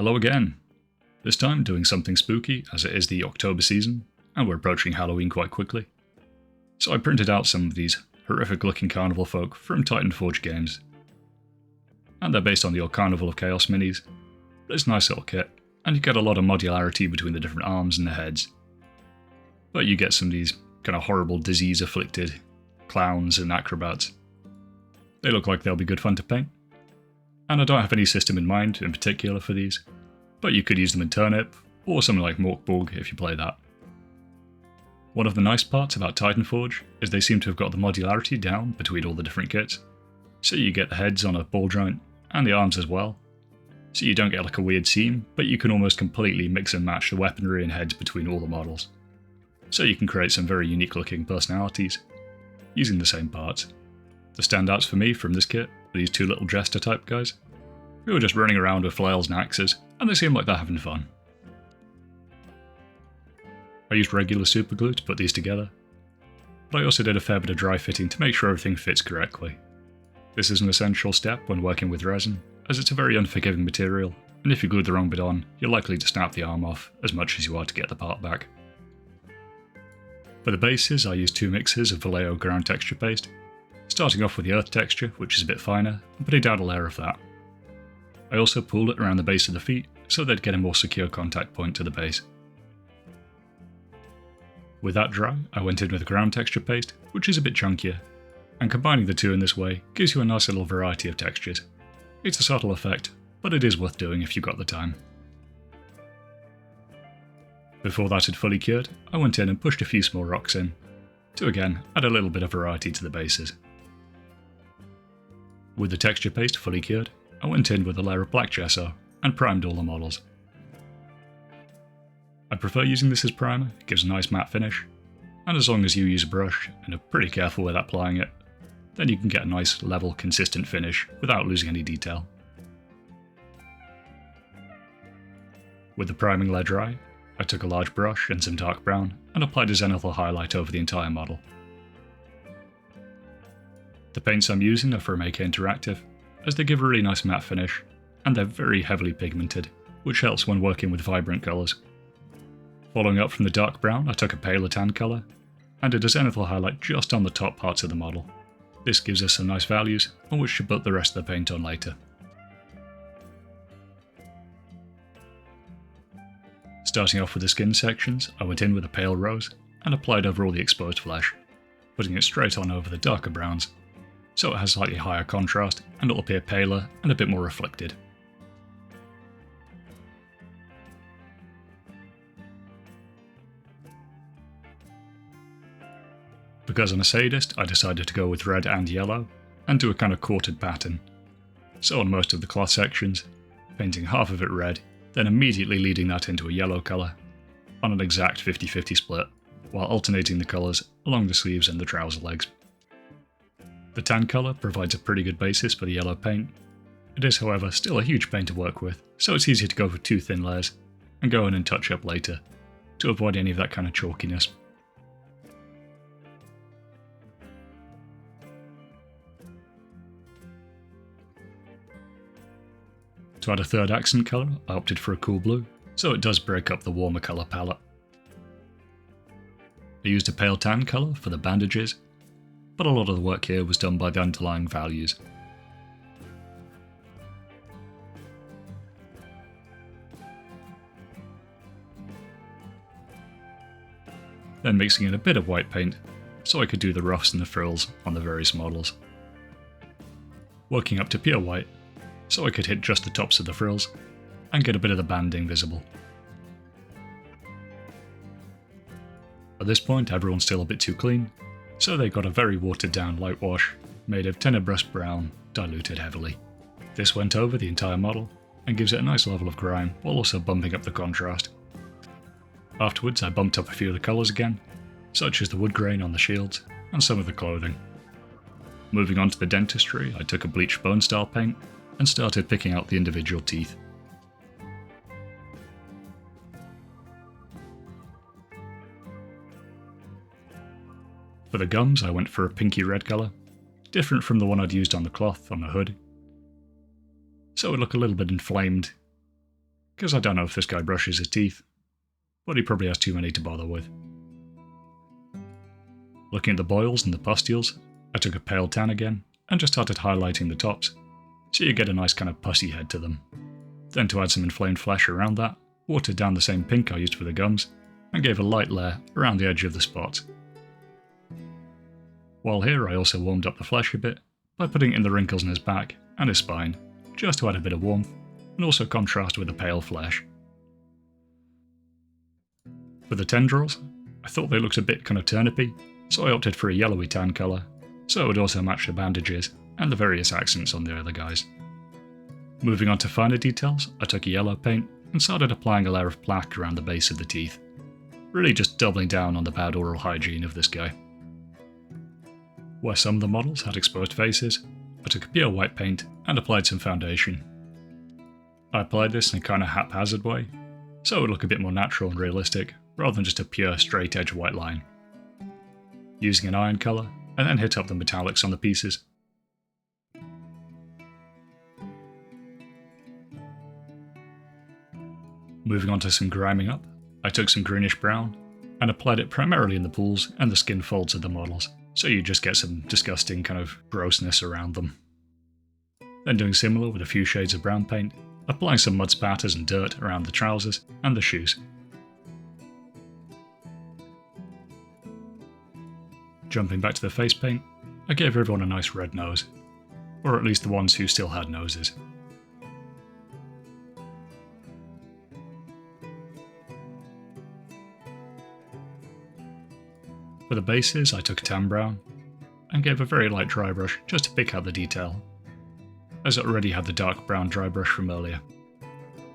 Hello again. This time doing something spooky as it is the October season and we're approaching Halloween quite quickly. So I printed out some of these horrific looking carnival folk from Titanforge games. And they're based on the old Carnival of Chaos minis, but it's a nice little kit and you get a lot of modularity between the different arms and the heads. But you get some of these kind of horrible disease afflicted clowns and acrobats. They look like they'll be good fun to paint. And I don't have any system in mind in particular for these, but you could use them in Turnip, or something like Morkborg if you play that. One of the nice parts about Titanforge is they seem to have got the modularity down between all the different kits, so you get the heads on a ball joint, and the arms as well. So you don't get like a weird seam, but you can almost completely mix and match the weaponry and heads between all the models. So you can create some very unique looking personalities, using the same parts. The standouts for me from this kit are these two little jester type guys, who are just running around with flails and axes, and they seem like they're having fun. I used regular super glue to put these together, but I also did a fair bit of dry fitting to make sure everything fits correctly. This is an essential step when working with resin, as it's a very unforgiving material, and if you glue the wrong bit on, you're likely to snap the arm off as much as you are to get the part back. For the bases, I used two mixes of Vallejo ground texture paste, starting off with the earth texture, which is a bit finer, and putting down a layer of that. I also pulled it around the base of the feet, so they'd get a more secure contact point to the base. With that dry, I went in with ground texture paste, which is a bit chunkier, and combining the two in this way gives you a nice little variety of textures. It's a subtle effect, but it is worth doing if you've got the time. Before that had fully cured, I went in and pushed a few small rocks in, to again add a little bit of variety to the bases. With the texture paste fully cured, I went in with a layer of black gesso and primed all the models. I prefer using this as primer, it gives a nice matte finish, and as long as you use a brush and are pretty careful with applying it, then you can get a nice level consistent finish without losing any detail. With the priming layer dry, I took a large brush and some dark brown and applied a zenithal highlight over the entire model. The paints I'm using are from AK Interactive, as they give a really nice matte finish, and they're very heavily pigmented, which helps when working with vibrant colours. Following up from the dark brown, I took a paler tan colour, and did a zenithal highlight just on the top parts of the model. This gives us some nice values on which to put the rest of the paint on later. Starting off with the skin sections, I went in with a pale rose, and applied over all the exposed flesh, putting it straight on over the darker browns, so it has slightly higher contrast and it'll appear paler and a bit more reflected. Because I'm a sadist, I decided to go with red and yellow, and do a kind of quartered pattern. So on most of the cloth sections, painting half of it red, then immediately leading that into a yellow colour, on an exact 50-50 split, while alternating the colours along the sleeves and the trouser legs. The tan colour provides a pretty good basis for the yellow paint. It is, however, still a huge paint to work with, so it's easier to go for two thin layers, and go in and touch up later, to avoid any of that kind of chalkiness. To add a third accent colour, I opted for a cool blue, so it does break up the warmer colour palette. I used a pale tan colour for the bandages, but a lot of the work here was done by the underlying values. Then mixing in a bit of white paint, so I could do the ruffs and the frills on the various models. Working up to pure white, so I could hit just the tops of the frills, and get a bit of the banding visible. At this point everyone's still a bit too clean, so they got a very watered down light wash, made of tenebrous brown, diluted heavily. This went over the entire model, and gives it a nice level of grime, while also bumping up the contrast. Afterwards I bumped up a few of the colours again, such as the wood grain on the shields, and some of the clothing. Moving on to the dentistry, I took a bleached bone style paint, and started picking out the individual teeth. For the gums, I went for a pinky red colour, different from the one I'd used on the cloth on the hood. So it would look a little bit inflamed, because I don't know if this guy brushes his teeth, but he probably has too many to bother with. Looking at the boils and the pustules, I took a pale tan again and just started highlighting the tops, so you get a nice kind of pussy head to them. Then to add some inflamed flesh around that, watered down the same pink I used for the gums, and gave a light layer around the edge of the spots. While here I also warmed up the flesh a bit by putting in the wrinkles in his back and his spine, just to add a bit of warmth, and also contrast with the pale flesh. For the tendrils, I thought they looked a bit kind of turnipy, so I opted for a yellowy tan colour, so it would also match the bandages and the various accents on the other guys. Moving on to finer details, I took a yellow paint and started applying a layer of plaque around the base of the teeth, really just doubling down on the bad oral hygiene of this guy. Where some of the models had exposed faces, I took a pure white paint and applied some foundation. I applied this in a kind of haphazard way, so it would look a bit more natural and realistic, rather than just a pure straight edge white line. Using an iron colour, I then hit up the metallics on the pieces. Moving on to some griming up, I took some greenish brown and applied it primarily in the pools and the skin folds of the models, so you just get some disgusting kind of grossness around them. Then doing similar with a few shades of brown paint, applying some mud spatters and dirt around the trousers and the shoes. Jumping back to the face paint, I gave everyone a nice red nose, or at least the ones who still had noses. For the bases, I took a tan brown and gave a very light dry brush just to pick out the detail, as it already had the dark brown dry brush from earlier.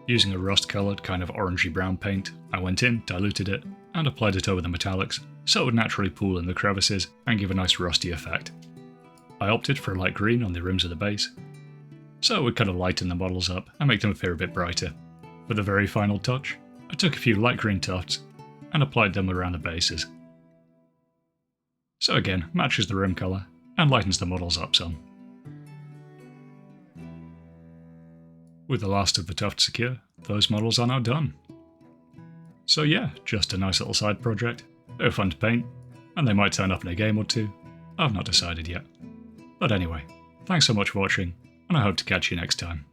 Using a rust-coloured kind of orangey brown paint, I went in, diluted it, and applied it over the metallics so it would naturally pool in the crevices and give a nice rusty effect. I opted for a light green on the rims of the base, so it would kind of lighten the models up and make them appear a bit brighter. For the very final touch, I took a few light green tufts and applied them around the bases. So again, matches the rim colour and lightens the models up some. With the last of the tuft secure, those models are now done. So yeah, just a nice little side project. They're fun to paint, and they might turn up in a game or two. I've not decided yet. But anyway, thanks so much for watching, and I hope to catch you next time.